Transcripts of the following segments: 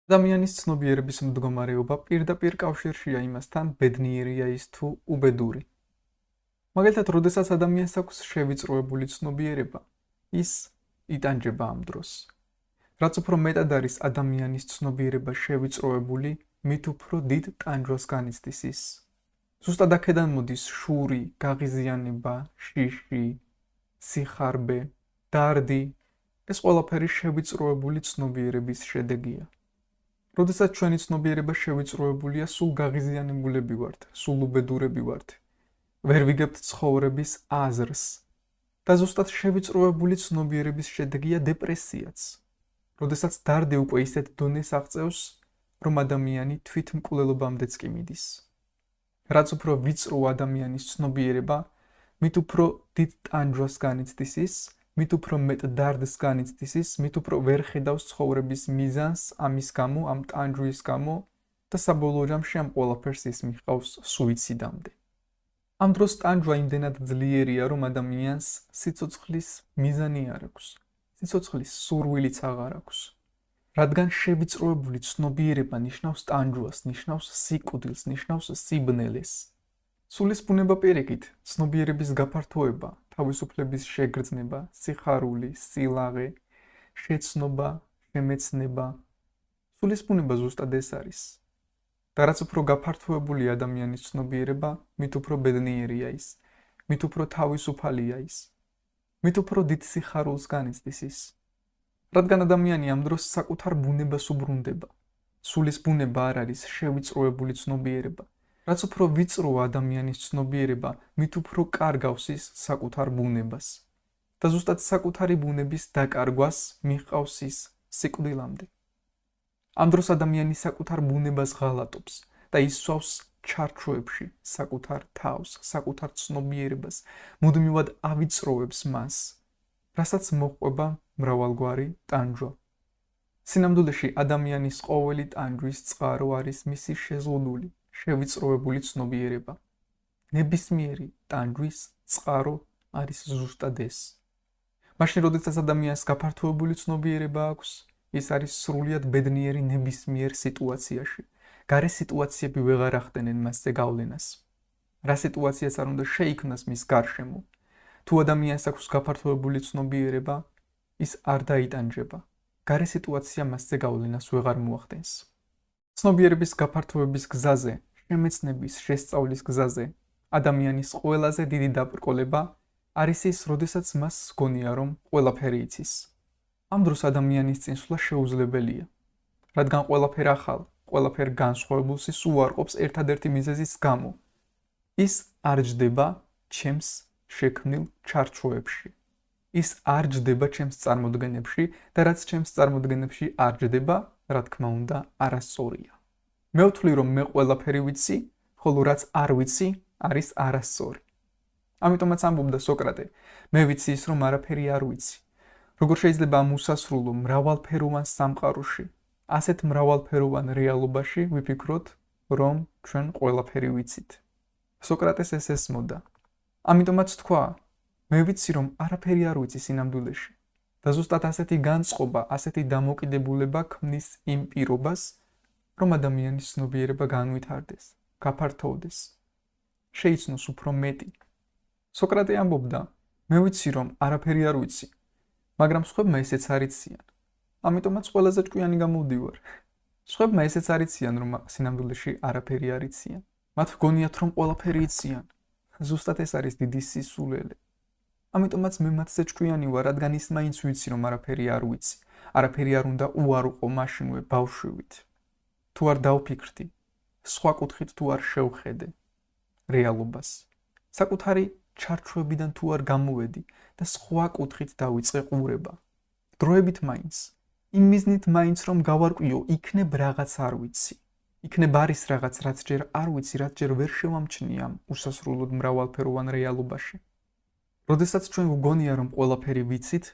ადამიანის ცნობიერების მდგომარეობა პირდაპირ კავშირშია იმასთან, ბედნიერია ის თუ უბედური. მაგალითად, როდესაც ადამიანს აქვს შევიწროებული ცნობიერება, ის იტანჯება ამ დროს. რაც უფრო მეტად არის ადამიანის ცნობიერება შევიწროებული, მით უფრო დიდ ტანჯვას განიცდის ის. ზუსტად აქედან მოდის შური, გაღიზიანება, შიში, სიხარბე, დარდი, ეს ყველაფერი შევიწროებული ცნობიერების შედეგია. როდესაც ჩვენი ცნობიერება შევიწროებულია, სულ გაღიზიანებულები ვართ, სულ უბედურები ვართ. ვერ ვიგებთ ცხოვრების აზრს. და ზუსტად შევიწროებული ცნობიერების შედეგია დეპრესიაც. როდესაც დარდი უკვე ისეთ დონეს აღწევს, რომ ადამიანი თვითმკვლელობამდეც კი მიდის. რაც უფრო ვიწრო ადამიანის ცნობიერება, მით უფრო დიდ ტანჯვას განიცდის ის, მით უფრო მეტ დარდს განიცდის ის, მით უფრო ვერ ხედავს ცხოვრების მიზანს ამის გამო, ამ ტანჯვის გამო და საბოლოო ჯამში ამ ყველაფერს ის მიჰყავს სუიციდამდე. ამ დროს ტანჯვა იმდენად ძლიერია, რომ ადამიანს სიცოცხლის მიზანი არ აქვს, სიცოცხლის სურვილიც აღარ აქვს. რადგან შევიწროებული ცნობიერება ნიშნავს ტანჯვას, ნიშნავს სიკვდილს, ნიშნავს სიბნელეს. სულის ბუნება პირიქით, ცნობიერების გაფართოება, თავისუფლების შეგრძნება, სიხარული, სილაღე, შეცნობა, შემეცნება. სულის ბუნება ზუსტად ეს არის. და რაც უფრო გაფართოებული ადამიანის ცნობიერება, მით უფრო ბედნიერია ის, მით უფრო თავისუფალია ის, მით უფრო დიდ სიხარულს განიცდის ის. რადგან ადამიანი ამ დროს საკუთარ ბუნებას უბრუნდება. სულის ბუნება არ არის შევიწროებული ცნობიერება. რაც უფრო ვიწროა ადამიანის ცნობიერება, მით უფრო კარგავს ის საკუთარ ბუნებას. და ზუსტად საკუთარი ბუნების დაკარგვას მიჰყავს ის სიკვდილამდე. ამ დროს ადამიანი საკუთარ ბუნებას ღალატობს და ისვავს ჩარჩოებში საკუთარ თავს, საკუთარ ცნობიერებას, მუდმივად ავიწროვებს მას, რასაც მოჰყვება მრავალგვარი ტანჯვა. სინამდვილეში ადამიანის ყოველი ტანჯვის წყარო არის მისი შეზღუდული, შევიწროებული ცნობიერება. ნებისმიერი ტანჯვის წყარო არის ზუსტად ეს. მაშინ, როდესაც ადამიანს გაფართოებული ცნობიერება აქვს, ის არის სრულიად ბედნიერი ნებისმიერ სიტუაციაში. გარე სიტუაციები ვეღარ ახდენენ მასზე გავლენას. რა სიტუაციაც არ უნდა შეიქმნას მის გარშემო. თუ ადამიანს აქვს გაფართოებული ცნობიერება, ის არ დაიტანჯება. გარე სიტუაცია მასზე გავლენას ვეღარ მოახდენს. ცნობიერების გაფართოების გზაზე, შემეცნების, შესწავლის გზაზე, ადამიანის ყველაზე დიდი დაბრკოლება არის ის, როდესაც მას გონია, რომ ყველაფერი იცის. ამ დროს ადამიანის წინსვლა შეუძლებელია, რადგან ყველაფერ ახალ, ყველაფერ განსხვავებულს ის უარყოფს ერთადერთი მიზეზის გამო. ის არ ჯდება ჩემს შექმნილ ჩარჩოებში. ის არ ჯდება ჩემს წარმოდგენებში და რაც ჩემს წარმოდგენებში არ ჯდება, რა თქმა უნდა, არასწორია. მე ვთვლი, რომ მე ყველაფერი ვიცი, ხოლო რაც არ ვიცი, არის არასწორი. ამიტომაც ამბობდა სოკრატე, მე ვიცი ის, რომ არაფერი არ ვიცი. როგორ შეიძლება ამ უსასრულო მრავალფეროვან სამყაროში, ასეთ მრავალფეროვან რეალობაში ვიფიქროთ, რომ ჩვენ ყველაფერი ვიცით. სოკრატეს ეს ესმოდა. ამიტომაც თქვა, მე ვიცი, რომ არაფერი არ ვიცი სინამდვილეში. და ზუსტად ასეთი განწყობა, ასეთი დამოკიდებულება ქმნის იმ პირობას, რომ ადამიანის ცნობიერება განვითარდეს, გაფართოვდეს, შეიცნოს უფრო მეტი. სოკრატე ამბობდა, მე ვიცი, რომ არაფერი არ ვიცი, მაგრამ სხვებმა ესეც არ იციან. ამიტომაც ყველაზე ჭკვიანი გამოვდივარ. სხვებმა ესეც არ იციან, რომ სინამდვილეში არაფერი არ იციან. მათ გონიათ, რომ ყველაფერი იციან. ზუსტად ეს არის დიდი სისულელე. ამიტომაც მე მათზე ჭკვიანი ვარ, რადგან ის მაინც ვიცი, რომ არაფერი არ ვიცი. არაფერი არ უნდა უარყო მაშინვე ბავშვივით. თუ არ დავფიქრდი, სხვა კუთხით თუ არ შევხედე რეალობას. საკუთარი ჩარჩოებიდან თუ არ გამოვედი და სხვა კუთხით დავიწყე ყურება. დროებით მაინც, იმ მიზნით მაინც რომ გავარკვიო, იქნებ რაღაც არ ვიცი. იქნებ არის რაღაც, რაც ჯერ არ ვიცი, რაც ჯერ ვერ შევამჩნია ამ უსასრულოდ მრავალფეროვან რეალობაში. როდესაც ჩვენ ვგონია, რომ ყველაფერი ვიცით,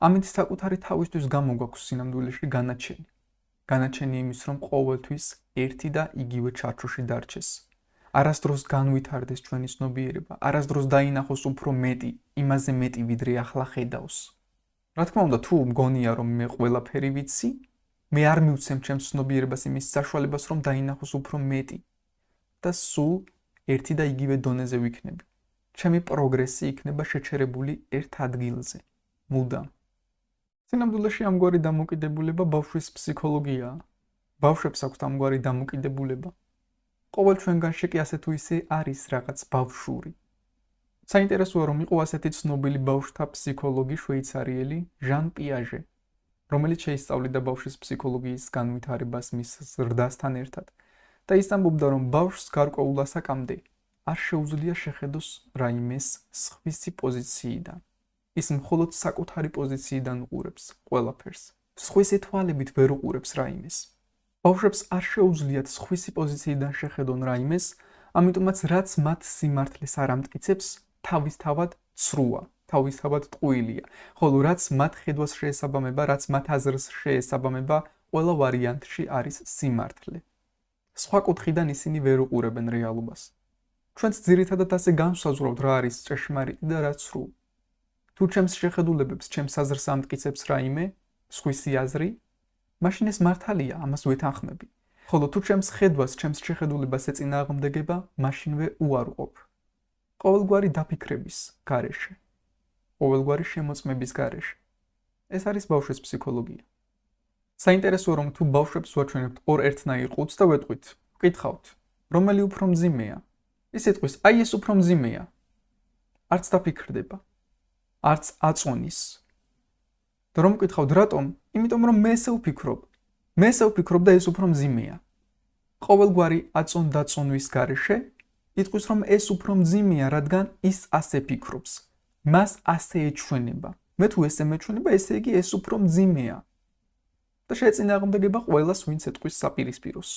ამით საკუთარი თავისთვის გამოგვაქვს სინამდვილეში განაჩენი. განაჩენი იმის, რომ ყოველთვის ერთი და იგივე ჩარჩოში დარჩეს. არასდროს განვითარდეს ჩვენი ცნობიერება, არასდროს დაინახოს უფრო მეტი, იმაზე მეტი, ვიდრე ახლა ხედავს. რა თქმა უნდა, თუ მგონია, რომ მე ყველაფერი ვიცი, მე არ მივცემ ჩემს ცნობიერებას იმის საშუალებას, რომ დაინახოს უფრო მეტი და სულ ერთი და იგივე დონეზე ვიქნები. ჩემი პროგრესი იქნება შეჩერებული ერთ ადგილზე. მუდამ. სინამდვილეში ამგვარი დამოკიდებულება ბავშვის ფსიქოლოგიაა. ბავშვებს აქვთ ამგვარი დამოკიდებულება. ყოველ ჩვენგანში კი ასე თუ ისე არის რაღაც ბავშვური. საინტერესოა, რომ იყო ასეთი ცნობილი ბავშვთა ფსიქოლოგი შვეიცარიელი ჟან პიაჟე, რომელიც შეისწავლიდა ბავშვის ფსიქოლოგიის განვითარებას მის ზრდასთან ერთად და ის ამბობდა, რომ ბავშვს გარკვეულ ასაკამდე არ შეუძლია შეხედოს რაიმეს სხვისი პოზიციიდან. ის მხოლოდ საკუთარი პოზიციიდან უყურებს ყველაფერს. სხვისი თვალებით ვერ უყურებს რაიმეს. ბავშვებს არ შეუძლიათ სხვისი პოზიციიდან შეხედონ რაიმეს, ამიტომაც რაც მათ სიმართლეს არ ამტკიცებს, თავისთავად ცრუა, თავისთავად ტყუილია, ხოლო რაც მათ ხედვას შეესაბამება, რაც მათ აზრს შეესაბამება, ყველა ვარიანტში არის სიმართლე. სხვა კუთხიდან ისინი ვერ უყურებენ რეალობას. ჩვენც ძირითადად ასე განვსაზღვრავთ რა არის ჭეშმარიტი და რა ცრუ. თუ ჩემს შეხედულებებს, ჩემს აზრს ამტკიცებს რაიმე, სხვისი აზრი, მაშინ ეს მართალია, ამას ვეთანხმები. ხოლო თუ ჩემს ხედვას, ჩემს შეხედულებას ეწინააღმდეგება, მაშინვე უარყოფ. ყოველგვარი დაფიქრების გარეშე, ყოველგვარი შემოწმების გარეშე. ეს არის ბავშვის ფსიქოლოგია. საინტერესოა, რომ თუ ბავშვებს ვაჩვენებთ ორ ერთნაირ ყუთს და ვეტყვით, ვკითხავთ, რომელი უფრო მძიმეა? ის იტყვის, აი ეს უფრო მძიმეა. არც დაფიქრდება, არც აწონის. და რომ ვკითხავთ, რატომ? იმიტომ რომ მე ესე ვფიქრობ. მე ესე ვფიქრობ და ეს უფრო მძიმეა. ყოველგვარი აწონ-დაწონვის გარეშე იტყვის, რომ ეს უფრო მძიმეა, რადგან ის ასე ფიქრობს. მას ასე ეჩვენება. მე თუ ესე მეჩვენება, ესე იგი ეს უფრო მძიმეა. და შეეწინააღმდეგება ყველას, ვინც ეტყვის საპირისპიროს.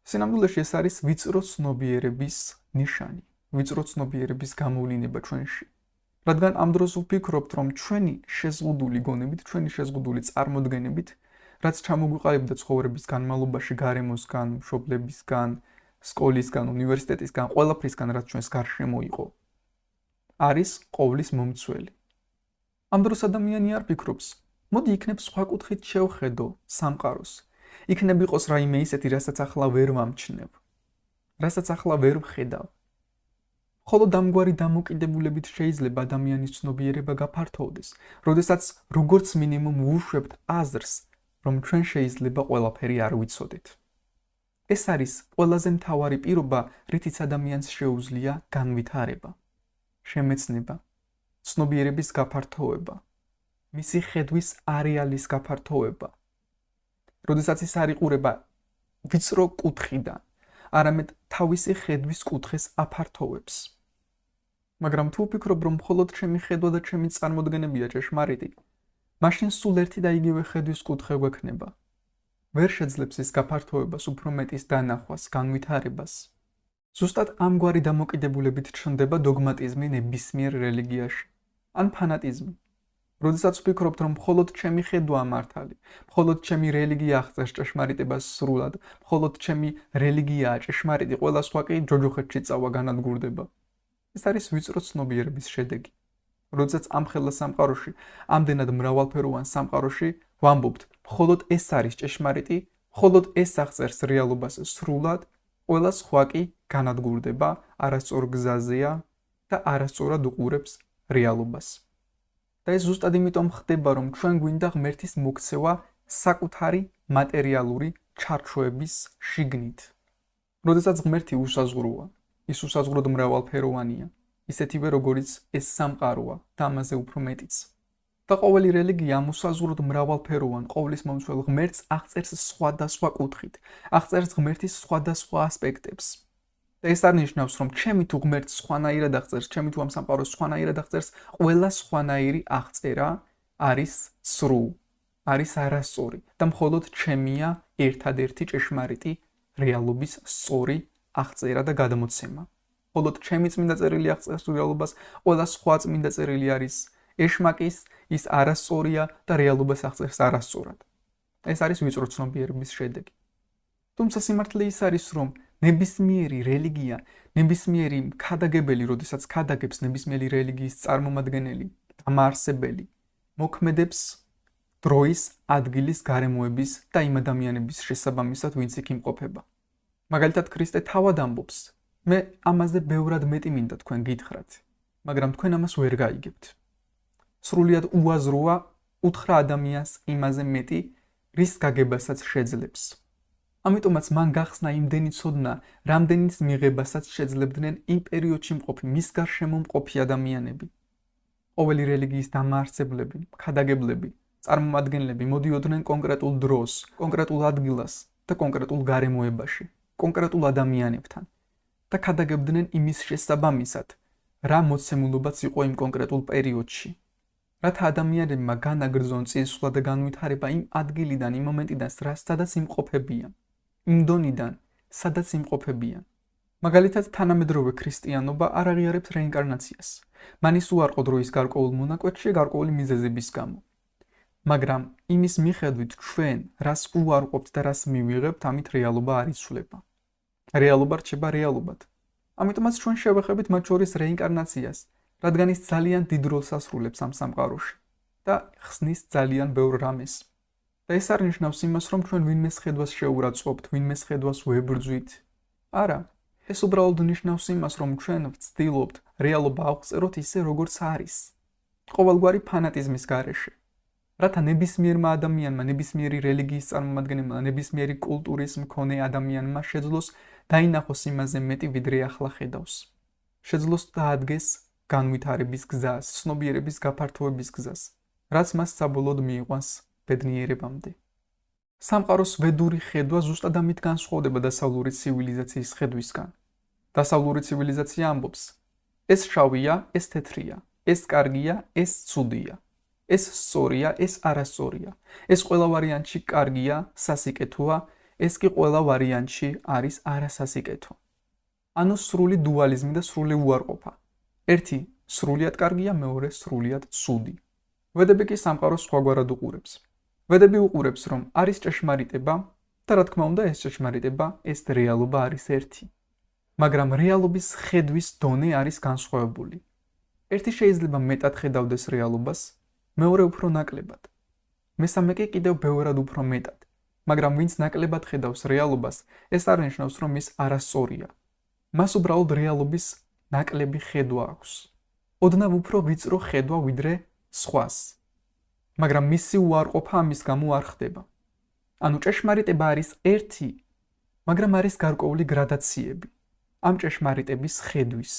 სინამდვილეში ეს არის ვიწრო ცნობიერების ნიშანი, ვიწრო ცნობიერების გამოვლინება ჩვენში. რადგან ამ დროს ვფიქრობთ, რომ ჩვენი შეზღუდული გონებით, ჩვენი შეზღუდული წარმოდგენებით, რაც ჩამოგვიყალიბდა ცხოვრების განმავლობაში გარემოსგან, მშობლებისგან, სკოლისგან, უნივერსიტეტისგან, ყველაფრისგან, რაც ჩვენს გარშემო იყო, არის ყოვლის მომცველი. ამ დროს ადამიანი არ ფიქრობს, მოდი იქნებ სხვა კუთხით შევხედო სამყაროს. იქნებ იყოს რაიმე ისეთი, რასაც ახლა ვერ ვამჩნევ, რასაც ახლა ვერ ვხედავ. მხოლოდ ამგვარი დამოკიდებულებით შეიძლება ადამიანის ცნობიერება გაფართოვდეს, როდესაც როგორც მინიმუმ ვუშვებთ აზრს, რომ ჩვენ შეიძლება ყველაფერი არ ვიცოდეთ. ეს არის ყველაზე მთავარი პირობა, რითიც ადამიანს შეუძლია განვითარება, შემეცნება, ცნობიერების გაფართოვება, მისი ხედვის არეალის გაფართოვება. როდესაც ის არ იყურება ვიწრო კუთხიდან, არამედ თავისი ხედვის კუთხეს აფართოვებს. მაგრამ თუ ვფიქრობ, რომ მხოლოდ ჩემი ხედვა და ჩემი წარმოდგენებია ჭეშმარიტი, მაშინ სულ ერთი და იგივე ხედვის კუთხე გვექნება. ვერ შეძლებს ის გაფართოვებას, უფრო მეტის დანახვას, განვითარებას. ზუსტად ამგვარი დამოკიდებულებით ჩნდება დოგმატიზმი ნებისმიერ რელიგიაში, ან ფანატიზმი. როდესაც ვფიქრობთ, რომ მხოლოდ ჩემი ხედვაა მართალი, მხოლოდ ჩემი რელიგია აღწერს ჭეშმარიტებას სრულად, მხოლოდ ჩემი რელიგიაა ჭეშმარიტი, ყველა სხვა კი ჯოჯოხეთში წავა განადგურდება. ეს არის ვიწრო ცნობიერების შედეგი. როდესაც ამ ხელა სამყაროში, ამდენად მრავალფეროვან სამყაროში ვამბობთ, მხოლოდ ეს არის ჭეშმარიტი, მხოლოდ ეს აღწერს რეალობას სრულად, ყველა სხვა კი განადგურდება, არასწორ გზაზეა და არასწორად უყურებს რეალობას. და ეს ზუსტად იმიტომ ხდება, რომ ჩვენ გვინდა ღმერთის მოქცევა საკუთარი მატერიალური ჩარჩოების შიგნით. როდესაც ღმერთი უსაზღვროა, ის უსაზღვროდ მრავალფეროვანია, ისეთივე როგორიც ეს სამყაროა და ამაზე უფრო მეტიც. და ყოველი რელიგია ამ უსაზღვროდ მრავალფეროვან ყოვლის მომცველ ღმერთს აღწერს სხვადასხვა კუთხით, აღწერს ღმერთის სხვადასხვა ასპექტებს. და ეს არ ნიშნავს, რომ ჩემი თუ ღმერთს სხვანაირად აღწერს, ჩემი თუ ამ სამყაროს სხვანაირად აღწერს, ყველა სხვანაირი აღწერა არის სრულ, არის არასწორი და მხოლოდ ჩემია ერთადერთი ჭეშმარიტი რეალობის სწორი აღწერა და გადმოცემა. მხოლოდ ჩემი წმინდა წერილი აღწერს რეალობას, ყველა სხვა წმინდა წერილი არის ეშმაკის, ის არასწორია და რეალობას აღწერს არასწორად. ეს არის ვიწრო ცნობიერების შედეგი. თუმცა სიმართლე ის არის, რომ ნებისმიერი რელიგია, ნებისმიერი ქადაგებელი, როდესაც ქადაგებს ნებისმიერი რელიგიის წარმომადგენელი, დამაარსებელი, მოქმედებს დროის, ადგილის, გარემოების და იმ ადამიანების შესაბამისად, ვინც იქ იმყოფება. მაგალითად, ქრისტე თავად ამბობს: მე ამაზე ბევრად მეტი მინდა თქვენ გითხრათ, მაგრამ თქვენ ამას ვერ გაიგებთ. სრულიად უაზროა უთხრა ადამიანს იმაზე მეტი, რის გაგებასაც შეძლებს. ამიტომაც მან გახსნა იმდენი ცოდნა, რამდენიც მიღებასაც შეძლებდნენ იმ პერიოდში მყოფი, მის გარშემო მყოფი ადამიანები. ყოველი რელიგიის დამაარსებლები, ქადაგებლები, წარმომადგენლები მოდიოდნენ კონკრეტულ დროს, კონკრეტულ ადგილას და კონკრეტულ გარემოებაში, კონკრეტულ ადამიანებთან და ქადაგებდნენ იმის შესაბამისად, რა მოცემულობაც იყო იმ კონკრეტულ პერიოდში. რათა ადამიანებმა განაგრძონ წინსვლა და განვითარება იმ ადგილიდან, იმ მომენტიდან, სადაც იმყოფებიან, იმ დონიდან, სადაც იმყოფებიან. მაგალითად, თანამედროვე ქრისტიანობა არ აღიარებს რეინკარნაციას. მან ის უარყო დროის გარკვეულ მონაკვეთში გარკვეული მიზეზების გამო. მაგრამ იმის მიხედვით ჩვენ რას უარყოფთ და რას მივიღებთ, ამით რეალობა არ იცვლება. რეალობა რჩება რეალობად. ამიტომაც ჩვენ შევეხებით მათ შორის რეინკარნაციას, რადგან ის ძალიან დიდ როლს ასრულებს ამ სამყაროში და ხსნის ძალიან ბევრ რამეს. და ეს არ ნიშნავს იმას, რომ ჩვენ ვინმეს ხედვას შეურაცხყოფთ, ვინმეს ხედვას ვებრძვით. არა, ეს უბრალოდ ნიშნავს იმას, რომ ჩვენ ვცდილობთ რეალობა ავღწეროთ ისე, როგორც არის, ყოველგვარი ფანატიზმის გარეშე. რათა ნებისმიერმა ადამიანმა, ნებისმიერი რელიგიის წარმომადგენელმა, ნებისმიერი კულტურის მქონე ადამიანმა შეძლოს დაინახოს იმაზე მეტი, ვიდრე ახლა ხედავს. შეძლოს დაადგეს განვითარების გზას, ცნობიერების გაფართოების გზას, რაც მას საბოლოოდ მიიყვანს ბედნიერებამდე. სამყაროს ვედური ხედვა ზუსტად ამით განსხვავდება დასავლური ცივილიზაციის ხედვისგან. დასავლური ცივილიზაცია ამბობს: ეს შავია, ეს თეთრია, ეს კარგია, ეს ცუდია. ეს სწორია, ეს არასწორია. ეს ყველა ვარიანტში კარგია, სასიკეთოა, ეს კი ყველა ვარიანტში არის არასასიკეთო. ანუ სრული დუალიზმი და სრული უარყოფა. ერთი სრულიად კარგია, მეორე სრულიად ცუდი. ვედები კი სამყაროს სხვაგვარად უყურებს. ვედები უყურებს, რომ არის ჭეშმარიტება და რა თქმა უნდა, ეს ჭეშმარიტება, ეს რეალობა არის ერთი. მაგრამ რეალობის ხედვის დონე არის განსხვავებული. ერთი შეიძლება მეტად ხედავდეს რეალობას, მეორე უფრო ნაკლებად. მესამე კი კიდევ ბევრად უფრო მეტად. მაგრამ ვინც ნაკლებად ხედავს რეალობას, ეს არ ნიშნავს, რომ ის არასწორია. მას უბრალოდ რეალობის ნაკლები ხედვა აქვს. ოდნავ უფრო ვიწრო ხედვა ვიდრე სხვას. მაგრამ მისი უარყოფა ამის გამო არ ხდება. ანუ ჭეშმარიტება არის ერთი, მაგრამ არის გარკვეული გრადაციები ამ ჭეშმარიტების ხედვის.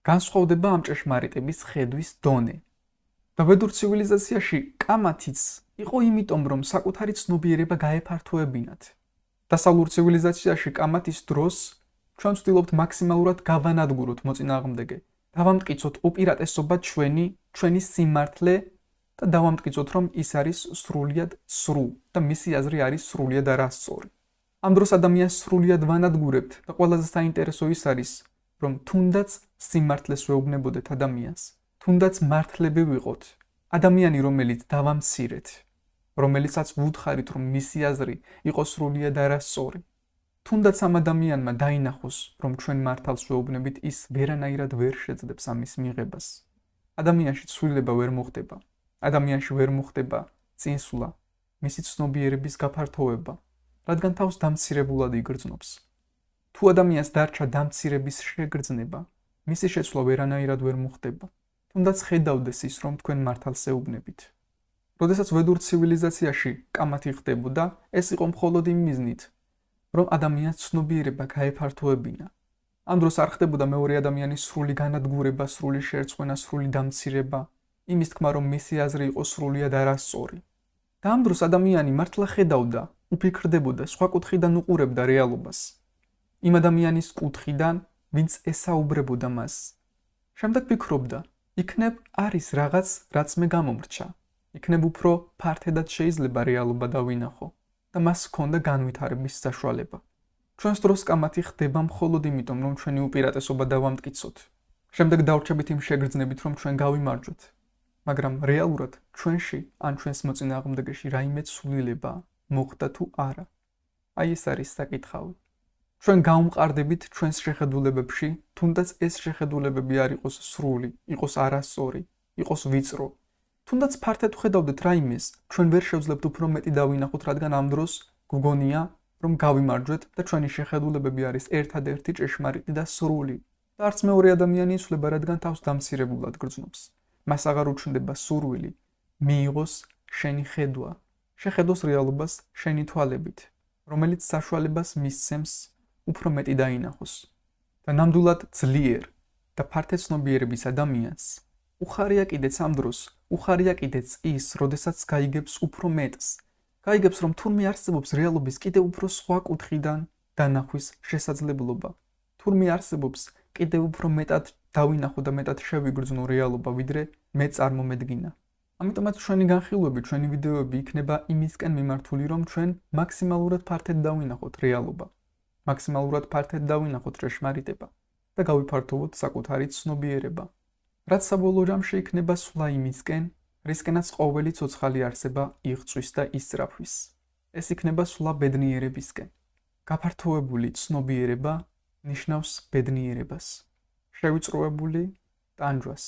განსხვავდება ამ ჭეშმარიტების ხედვის დონე. და ვედურ ცივილიზაციაში კამათიც იყო იმიტომ, რომ საკუთარი ცნობიერება გაეფართოებინათ. დასავლურ ცივილიზაციაში კამათის დროს ჩვენ ვცდილობთ მაქსიმალურად გავანადგუროთ მოწინააღმდეგე, დავამტკიცოთ უპირატესობა ჩვენი სიმართლე და დავამტკიცოთ, რომ ის არის სრულიად სრულ და მისი აზრი არის სრულიად არასწორი. ამ დროს ადამიანს სრულიად ვანადგურებთ და ყველაზე საინტერესო ის არის, რომ თუნდაც სიმართლეს ვეუბნებოდეთ ადამიანს, თუნდაც მართლები ვიყოთ, ადამიანი, რომელიც დავამცირეთ, რომელიცაც ვუთხარით, რომ მისი აზრი იყო სრულიად არასწორი. თუნდაც ამ ადამიანმა დაინახოს, რომ ჩვენ მართალს ვეუბნებით, ის ვერანაირად ვერ შეძლებს ამის მიღებას. ადამიანში ცვლილება ვერ მოხდება. ადამიანში ვერ მოხდება წინსვლა, მისი ცნობიერების გაფართოვება, რადგან თავს დამცირებულად იგრძნობს. თუ ადამიანს დარჩა დამცირების შეგრძნება, მისი შეცვლა ვერანაირად ვერ მოხდება. თუნდაც ხედავდეს ის, რომ თქვენ მართალს ეუბნებით. როდესაც ვედურ ცივილიზაციაში კამათი ხდებოდა, ეს იყო მხოლოდ იმ მიზნით, რომ ადამიანს ცნობიერება გაეფართოებინა. ამ დროს არ ხდებოდა მეორე ადამიანის სრული განადგურება, სრული შერწყვენა, სრული დამცირება, იმის თქმა, რომ მისი აზრი იყო სრულიად არასწორი. და ამ დროს ადამიანი მართლა ხედავდა, უფიქრდებოდა, სხვა კუთხიდან უყურებდა რეალობას. იმ ადამიანის კუთხიდან, ვინც ესაუბრებოდა მას. შემდეგ ფიქრობდა, იქნებ არის რაღაც, რაც მე გამომრჩა. იქნებ უფრო ფართედად შეიძლება რეალობა დავინახო და მას ჰქონდა განვითარების საშუალება. ჩვენს დროს კამათი ხდება მხოლოდ იმიტომ, რომ ჩვენი უპირატესობა დავამტკიცოთ. შემდეგ დავრჩებით იმ შეგრძნებით, რომ ჩვენ გავიმარჯვოთ. მაგრამ რეალურად ჩვენში ან ჩვენს მოწინააღმდეგეში რაიმე ცვლილება მოხდა თუ არა. აი ეს არის საკითხავი. ჩვენ გავუმყარდებით ჩვენს შეხედულებებში, თუნდაც ეს შეხედულებები არ იყოს სრული, იყოს არასწორი, იყოს ვიწრო. თუნდაც ფართედ ვხედავდეთ რაიმეს, ჩვენ ვერ შევძლებთ უფრო მეტი დავინახოთ, რადგან ამ დროს გვგონია, რომ გავიმარჯვეთ და ჩვენი შეხედულებები არის ერთადერთი ჭეშმარიტი და სრული. და არც მეორე ადამიანი იცვლება, რადგან თავს დამცირებულად გრძნობს. მას აღარ უჩნდება სურვილი, მიიღოს შენი ხედვა, შეხედოს რეალობას შენი თვალებით, რომელიც საშუალებას მისცემს უფრო მეტი დაინახოს. და ნამდვილად ძლიერ და ფართედ ცნობიერების ადამიანს უხარია კიდეც ამ დროს, უხარია კიდეც ის, როდესაც გაიგებს უფრო მეტს. გაიგებს, რომ თურმე არსებობს რეალობის კიდევ უფრო სხვა კუთხიდან დანახვის შესაძლებლობა. თურმე არსებობს კიდევ უფრო მეტად დავინახო და მეტად შევიგრძნო რეალობა, ვიდრე მე წარმომედგინა. ამიტომაც ჩვენი განხილვები, ჩვენი ვიდეოები იქნება იმისკენ მიმართული, რომ ჩვენ მაქსიმალურად ფართედ დავინახოთ რეალობა, მაქსიმალურად ფართედ დავინახოთ ჭეშმარიტება და გავიფართოვოთ საკუთარი ცნობიერება. რაც საბოლოო ჯამში იქნება სვლა იმისკენ, რისკენაც ყოველი ცოცხალი არსება იღწვის და ისწრაფვის. ეს იქნება სვლა ბედნიერებისკენ. გაფართოვებული ცნობიერება ნიშნავს ბედნიერებას. შევიწროებული ტანჯვას.